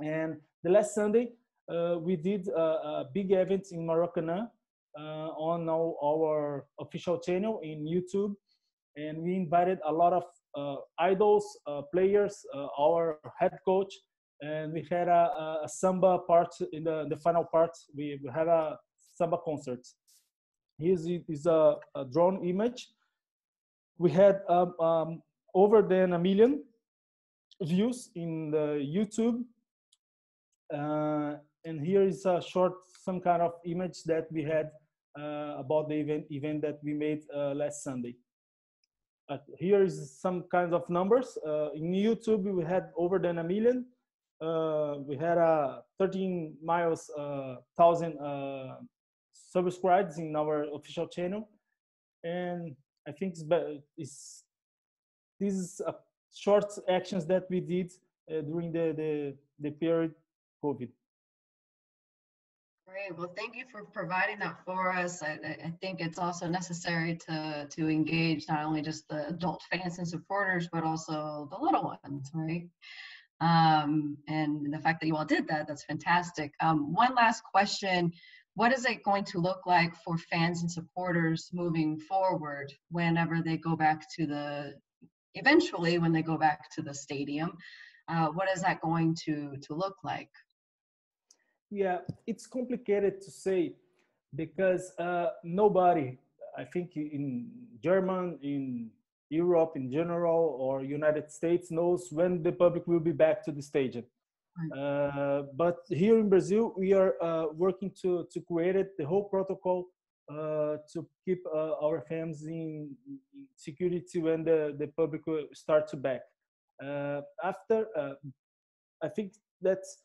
And the last Sunday we did a big event in Maracanã on our official channel in YouTube, and we invited a lot of idols, players, our head coach, and we had a samba part in the final part. We had a samba concert. Here is a drone image. We had over than 1 million views in the YouTube, and here is a short, some kind of image that we had about the event that we made last Sunday. Here is some kinds of numbers. In YouTube, we had over than 1 million. We had 13,000 subscribers in our official channel, and I think these is short actions that we did during the period COVID. Great. Well, thank you for providing that for us. I think it's also necessary to engage not only just the adult fans and supporters, but also the little ones, right? And the fact that you all did that, that's fantastic. One last question. what is it going to look like for fans and supporters moving forward whenever they go back to eventually when they go back to the stadium? What is that going to look like? Yeah, it's complicated to say because nobody, I think in German, in Europe in general, or United States knows when the public will be back to the stadium. But here in Brazil, we are working to create it, the whole protocol to keep our fans in security when the public will start to back. After, I think that's,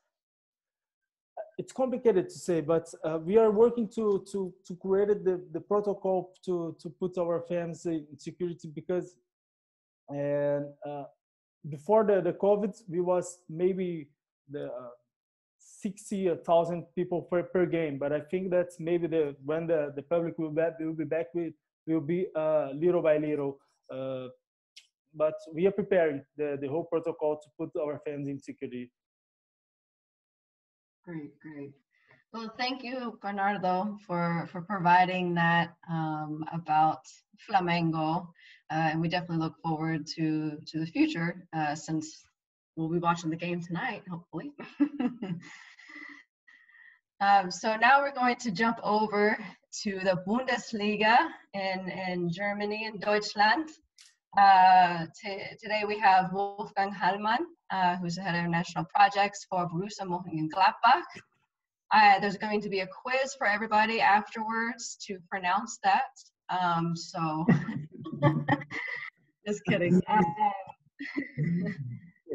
it's complicated to say, but we are working to create the protocol to put our fans in security, because before the COVID, we was maybe the 60,000 people per game, but I think that's maybe when the public will be back, will be little by little. But we are preparing the whole protocol to put our fans in security. Great, great. Well, thank you, Bernardo, for providing that about Flamengo, and we definitely look forward to the future, since we'll be watching the game tonight, hopefully. So now we're going to jump over to the Bundesliga in Germany and Deutschland. Today we have Wolfgang Hallmann, who's the head of national projects for Borussia Mönchengladbach. There's going to be a quiz for everybody afterwards to pronounce that. So, just kidding.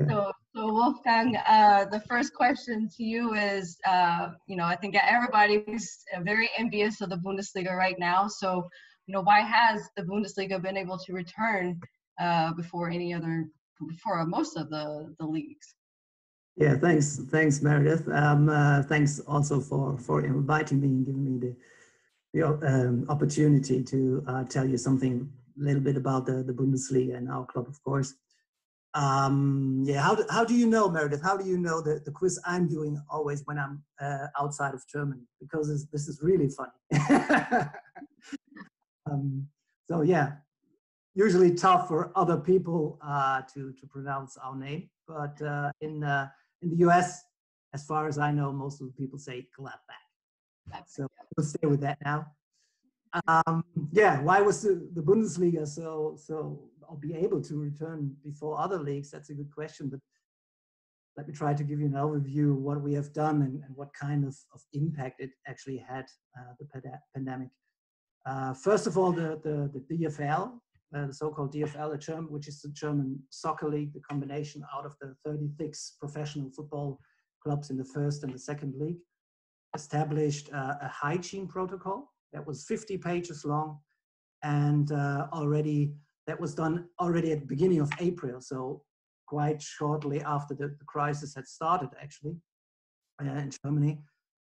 So Wolfgang, the first question to you is, I think everybody is very envious of the Bundesliga right now. So, why has the Bundesliga been able to return before most of the leagues? Yeah, thanks, Meredith. Thanks also for inviting me and giving me the opportunity to tell you something a little bit about the Bundesliga and our club, of course. Yeah, how do you know, Meredith? How do you know the quiz I'm doing always when I'm outside of Germany? Because this is really funny. So yeah, usually tough for other people to pronounce our name, but in the US, as far as I know, most of the people say Gladbach. So we'll stay with that now. Yeah, why was the Bundesliga so I'll be able to return before other leagues? That's a good question, but let me try to give you an overview of what we have done and what kind of impact it actually had, the pandemic. First of all, the DFL, the so-called DFL, which is the German soccer league, the combination out of the 36 professional football clubs in the first and the second league, established a hygiene protocol that was 50 pages long, and that was done already at the beginning of April, so quite shortly after the crisis had started, actually, in Germany.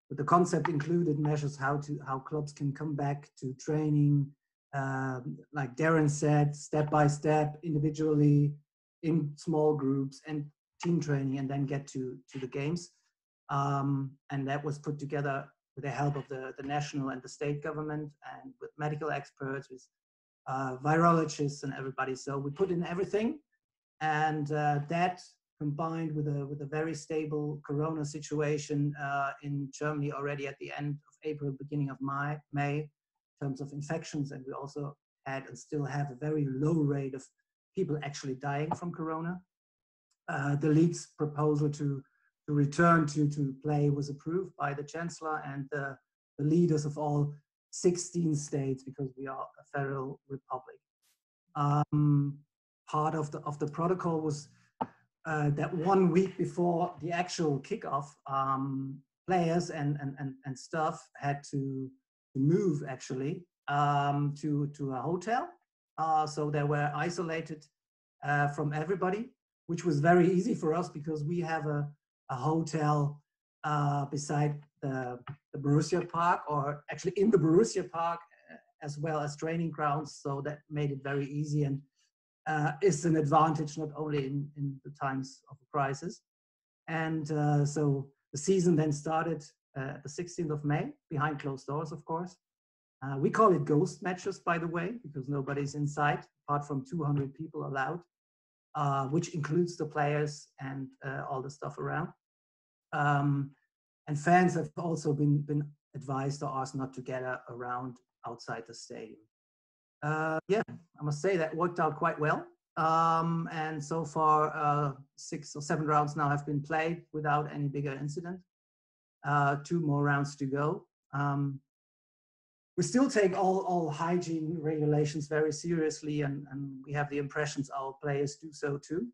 But the concept included measures how clubs can come back to training, like Darren said, step by step, individually, in small groups, and team training, and then get to the games. And that was put together with the help of the national and the state government, and with medical experts, with virologists and everybody. So we put in everything, and that combined with a very stable corona situation in Germany already at the end of April, beginning of May, in terms of infections, and we also had and still have a very low rate of people actually dying from corona. The league's proposal to return to play was approved by the Chancellor and the leaders of all 16 states, because we are a federal republic. Part of the protocol was that 1 week before the actual kickoff, players and staff had to move actually to a hotel. So they were isolated from everybody, which was very easy for us because we have a hotel beside the Borussia Park, or actually in the Borussia Park, as well as training grounds. So that made it very easy, and is an advantage not only in the times of a crisis. And so the season then started the 16th of May, behind closed doors, of course. We call it ghost matches, by the way, because nobody's inside, apart from 200 people allowed, which includes the players and all the stuff around. And fans have also been advised or asked not to gather around outside the stadium. Yeah, I must say that worked out quite well. And so far, 6 or 7 rounds now have been played without any bigger incident. 2 more rounds to go. We still take all hygiene regulations very seriously, and we have the impressions our players do so too.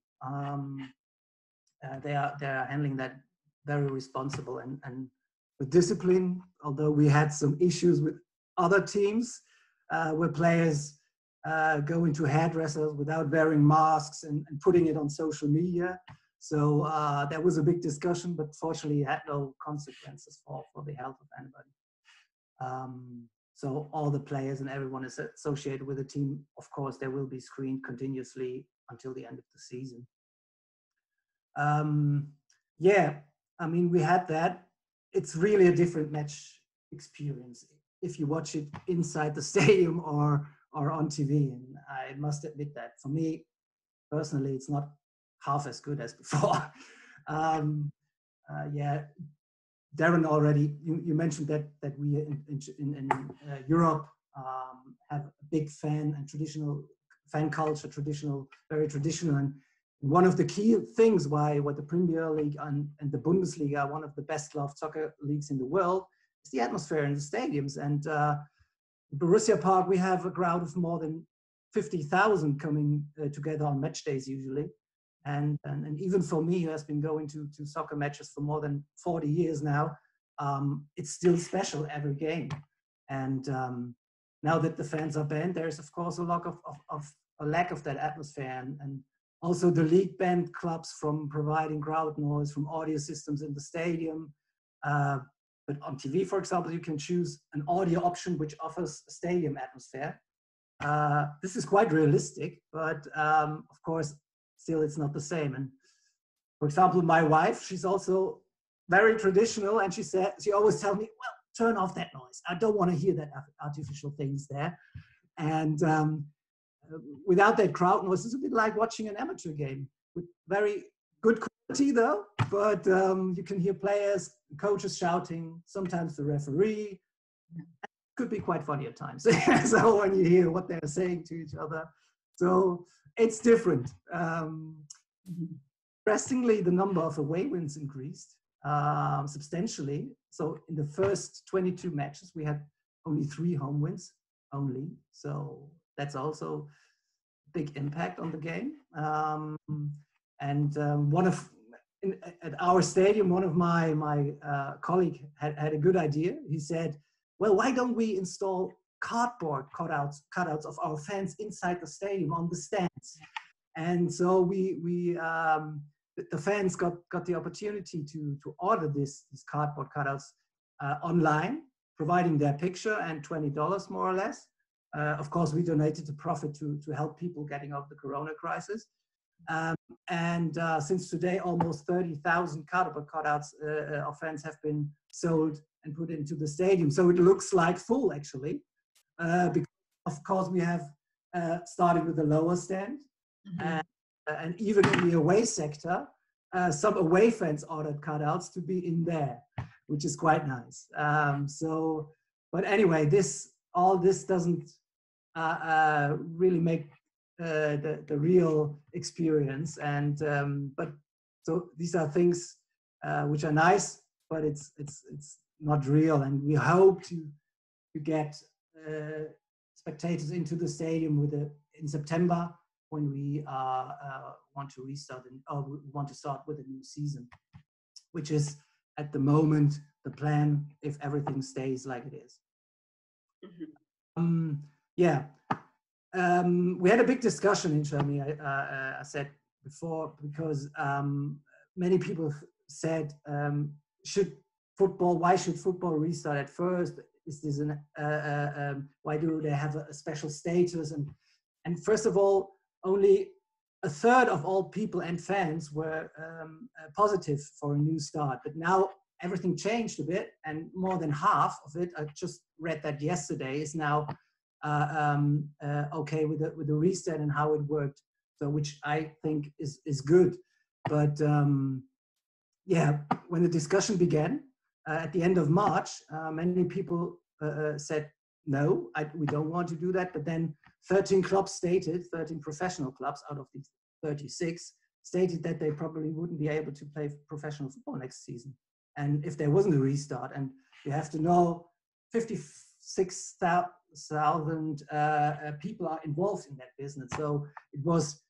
They are handling that very responsible and with discipline, although we had some issues with other teams where players go into hairdressers without wearing masks and putting it on social media. So there was a big discussion, but fortunately it had no consequences for the health of anybody. So all the players and everyone is associated with the team. Of course, they will be screened continuously until the end of the season. Yeah, I mean, we had that. It's really a different match experience if you watch it inside the stadium or on TV. And I must admit that for me, personally, it's not half as good as before. Yeah, Darren already, you mentioned that we in Europe have a big fan culture, very traditional. And one of the key things what the Premier League and the Bundesliga, one of the best loved soccer leagues in the world, is the atmosphere in the stadiums. And Borussia Park, we have a crowd of more than 50,000 coming together on match days usually. And even for me, who has been going to soccer matches for more than 40 years now, it's still special every game. And now that the fans are banned, there's of course a lack of that atmosphere. And also the league banned clubs from providing crowd noise, from audio systems in the stadium. But on TV, for example, you can choose an audio option which offers a stadium atmosphere. This is quite realistic, but of course, still it's not the same. And for example, my wife, she's also very traditional, and she always tells me, well, turn off that noise. I don't want to hear that artificial things there. And without that crowd noise, it's a bit like watching an amateur game with very good quality though, but you can hear players, coaches shouting, sometimes the referee. It could be quite funny at times. So when you hear what they're saying to each other. So it's different. Interestingly, the number of away wins increased substantially. So in the first 22 matches, we had only 3 home wins only. So that's also a big impact on the game. At our stadium, one of my colleague had a good idea. He said, well, why don't we install cardboard cutouts of our fans inside the stadium on the stands? And so the fans got the opportunity to order these cardboard cutouts online, providing their picture and $20 more or less. Of course, we donated the profit to help people getting out of the Corona crisis. Since today, almost 30,000 cardboard cutouts of fans have been sold and put into the stadium. So it looks like full, actually. Because, of course, we have started with the lower stand. Mm-hmm. And even in the away sector, some away fans ordered cutouts to be in there, which is quite nice. But anyway, all this doesn't really make the real experience. So these are things which are nice, but it's not real. And we hope to get spectators into the stadium in September, when we want to restart we want to start with a new season, which is at the moment the plan if everything stays like it is. Mm-hmm. We had a big discussion in Germany, I said before, because many people said, why should football restart at first? Is this why do they have a special status? And first of all, only a third of all people and fans were positive for a new start. But now everything changed a bit, and more than half of it, I just read that yesterday, is now okay with the restart and how it worked. So, which I think is good. But yeah, when the discussion began at the end of March, many people said, no, we don't want to do that. But then 13 clubs stated, 13 professional clubs out of these 36, stated that they probably wouldn't be able to play professional football next season. And if there wasn't a restart, and you have to know 56,000 people are involved in that business. So it was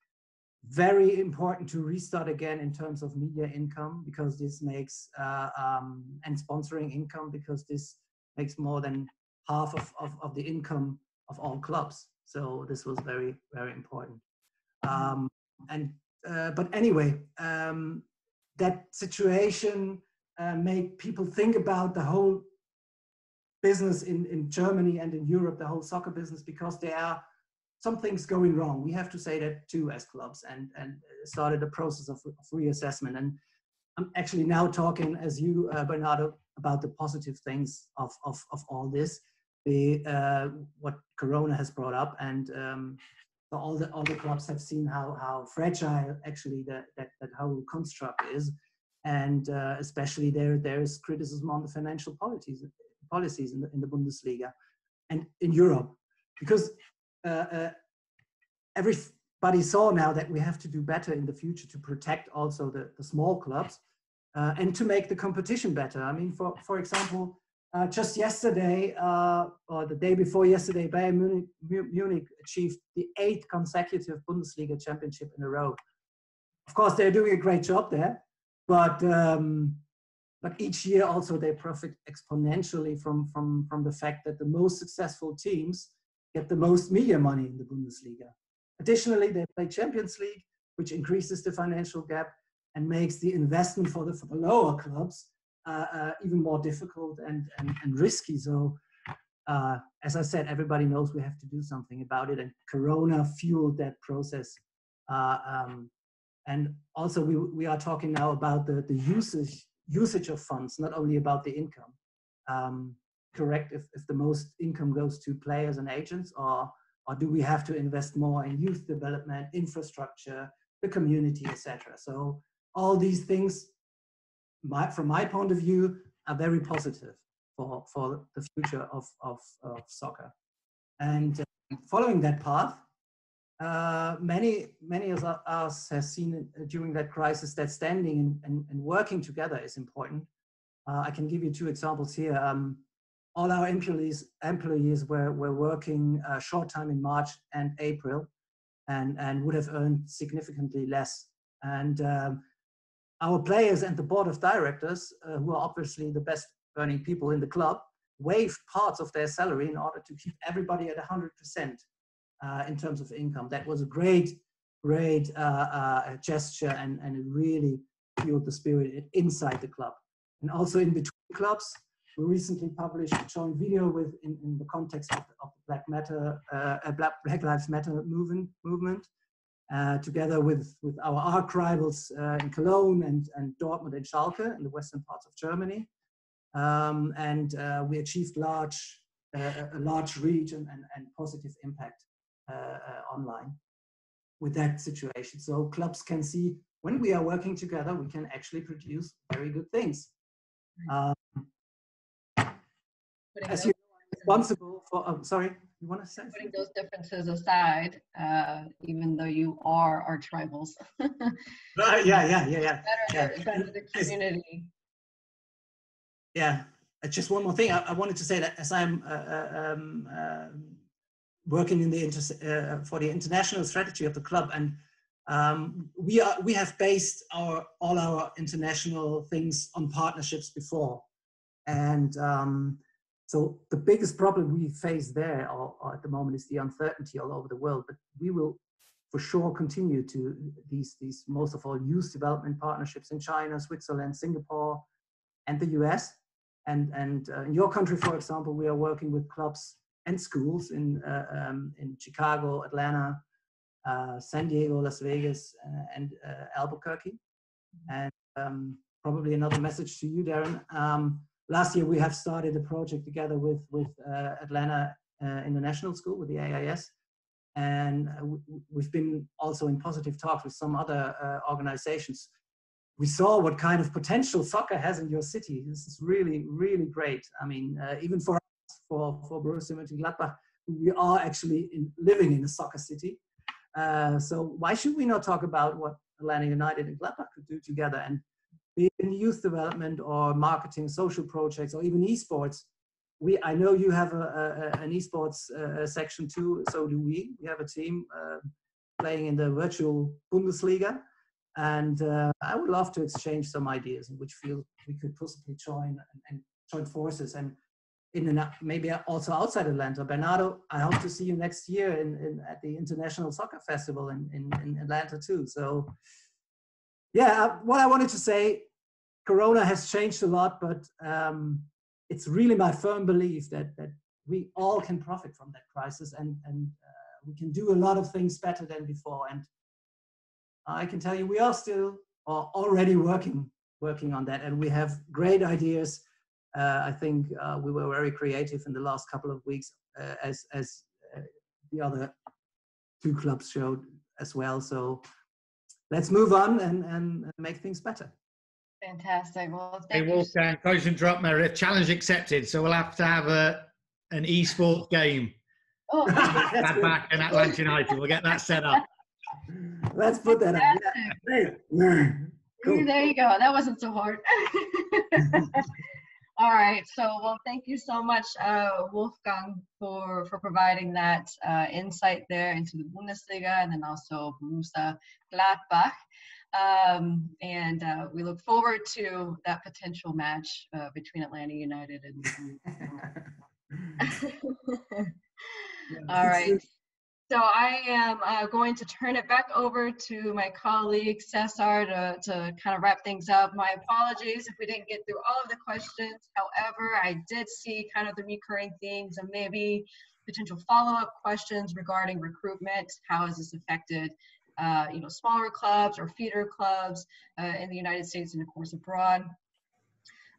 very important to restart again in terms of media income, because this makes, and sponsoring income, because this makes more than half of the income of all clubs. So this was very, very important. But anyway, that situation made people think about the whole business in Germany and in Europe, the whole soccer business, because there are some things going wrong. We have to say that too as clubs, and started a process of reassessment. And I'm actually now talking, as you, Bernardo, about the positive things of all this, what Corona has brought up, and all the clubs have seen how fragile actually that whole construct is, and especially there is criticism on the financial policies in the Bundesliga and in Europe, because everybody saw now that we have to do better in the future to protect also the small clubs and to make the competition better. I mean, for example, just yesterday or the day before yesterday, Bayern Munich achieved the 8th consecutive Bundesliga championship in a row. Of course, they're doing a great job there, but each year also they profit exponentially from the fact that the most successful teams get the most media money in the Bundesliga. Additionally, they play Champions League, which increases the financial gap and makes the investment for the lower clubs even more difficult and risky. So, as I said, everybody knows we have to do something about it, and Corona fueled that process. And also, we are talking now about the usage of funds, not only about the income. Correct, if the most income goes to players and agents, or do we have to invest more in youth development, infrastructure, the community, etc. So all these things, from my point of view, are very positive for the future of soccer. And following that path, many of us have seen during that crisis that standing and working together is important. I can give you 2 examples here. All our employees were working short time in March and April, and would have earned significantly less. And our players and the board of directors, who are obviously the best earning people in the club, waived parts of their salary in order to keep everybody at 100% in terms of income. That was a great gesture, and it really fueled the spirit inside the club. And also in between clubs, we recently published a joint video in the context of the Black Lives Matter movement, together with our arch rivals in Cologne and Dortmund and Schalke in the western parts of Germany. We achieved a large reach and positive impact online with that situation. So clubs can see when we are working together, we can actually produce very good things. As you're responsible for, sorry, you want to say? Putting those differences aside, even though you are arch rivals. Yeah. Better the community. Yeah, just one more thing. I wanted to say that as I'm working in for the international strategy of the club, and we have based all our international things on partnerships before, and so the biggest problem we face there or at the moment is the uncertainty all over the world. But we will for sure continue to these most of all youth development partnerships in China, Switzerland, Singapore, and the US. And in your country, for example, we are working with clubs and schools in Chicago, Atlanta, San Diego, Las Vegas, and Albuquerque. And probably another message to you, Darren. Last year, we have started a project together with Atlanta International School, with the AIS. And we've been also in positive talks with some other organizations. We saw what kind of potential soccer has in your city. This is really, really great. I mean, even for us, for Borussia Mönchengladbach, we are actually living in a soccer city. So why should we not talk about what Atlanta United and Gladbach could do together? And be in youth development or marketing, social projects, or even esports. I know you have an esports section too, so do we. We have a team playing in the virtual Bundesliga, and I would love to exchange some ideas in which field we could possibly join and join forces, and maybe also outside Atlanta. Bernardo, I hope to see you next year at the International Soccer Festival in Atlanta too. So yeah, what I wanted to say, Corona has changed a lot, but it's really my firm belief that we all can profit from that crisis, and we can do a lot of things better than before. And I can tell you, we are still already working on that, and we have great ideas. I think we were very creative in the last couple of weeks, as the other two clubs showed as well. So let's move on and make things better. Fantastic. Well, hey, Wolfgang, sorry to interrupt, Meredith. Challenge accepted. So we'll have to have an esports game. Oh, Gladbach and Atlanta United. We'll get that set up. Let's put that up. Yeah. Cool. There you go. That wasn't so hard. All right. So, well, thank you so much, Wolfgang, for providing that insight there into the Bundesliga and then also Borussia Gladbach. And we look forward to that potential match between Atlanta United and all right. So I am going to turn it back over to my colleague Cesar to kind of wrap things up. My apologies if we didn't get through all of the questions. However, I did see kind of the recurring themes and maybe potential follow-up questions regarding recruitment. How has this affected smaller clubs or feeder clubs in the United States and of course abroad.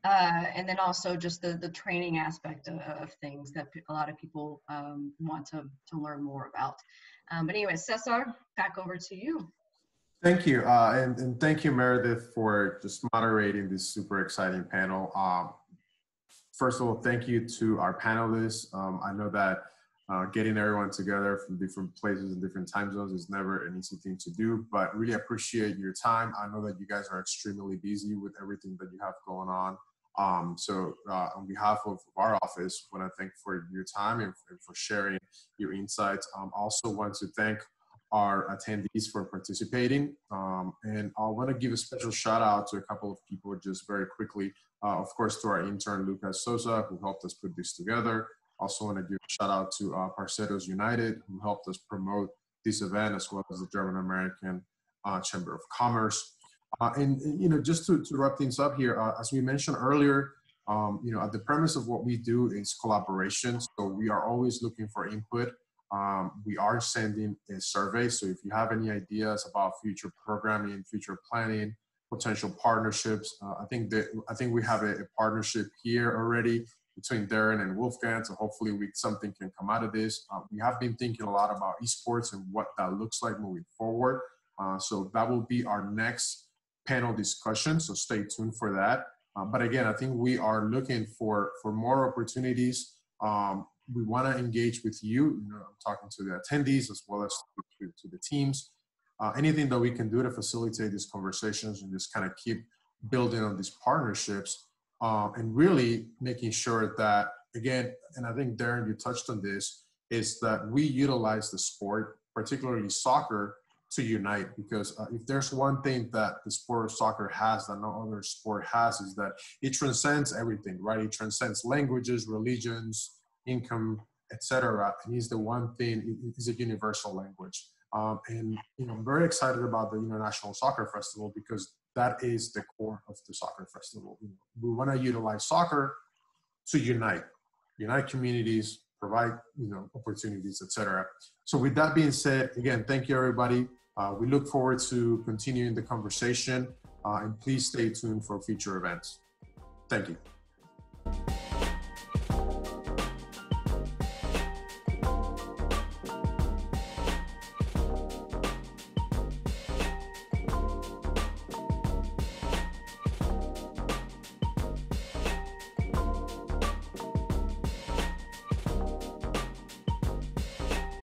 And then also just the training aspect of things that a lot of people want to learn more about. But anyway, Cesar, back over to you. Thank you. And thank you, Meredith, for just moderating this super exciting panel. First of all, thank you to our panelists. I know that getting everyone together from different places and different time zones is never an easy thing to do, but really appreciate your time. I know that you guys are extremely busy with everything that you have going on. So on behalf of our office, I want to thank for your time and for sharing your insights. Also want to thank our attendees for participating. And I want to give a special shout out to a couple of people just very quickly. Of course, to our intern, Lucas Sosa, who helped us put this together. Also want to give a shout out to Parceros United, who helped us promote this event, as well as the German American Chamber of Commerce. And just to wrap things up here, as we mentioned earlier, at the premise of what we do is collaboration. So we are always looking for input. We are sending a survey. So if you have any ideas about future programming, future planning, potential partnerships, I think we have a partnership here already between Darren and Wolfgang. So hopefully something can come out of this. We have been thinking a lot about esports and what that looks like moving forward. So that will be our next panel discussion. So stay tuned for that. But again, I think we are looking for more opportunities. We want to engage with you. I'm talking to the attendees as well as to the teams. Anything that we can do to facilitate these conversations and just kind of keep building on these partnerships. And really making sure that, again, and I think, Darren, you touched on this, is that we utilize the sport, particularly soccer, to unite. Because if there's one thing that the sport of soccer has that no other sport has, is that it transcends everything, right? It transcends languages, religions, income, etc. And it's the one thing, it's a universal language. And I'm very excited about the International Soccer Festival because that is the core of the soccer festival. We want to utilize soccer to unite communities, provide opportunities, etc. So with that being said, again, thank you everybody. We look forward to continuing the conversation. and please stay tuned for future events. Thank you.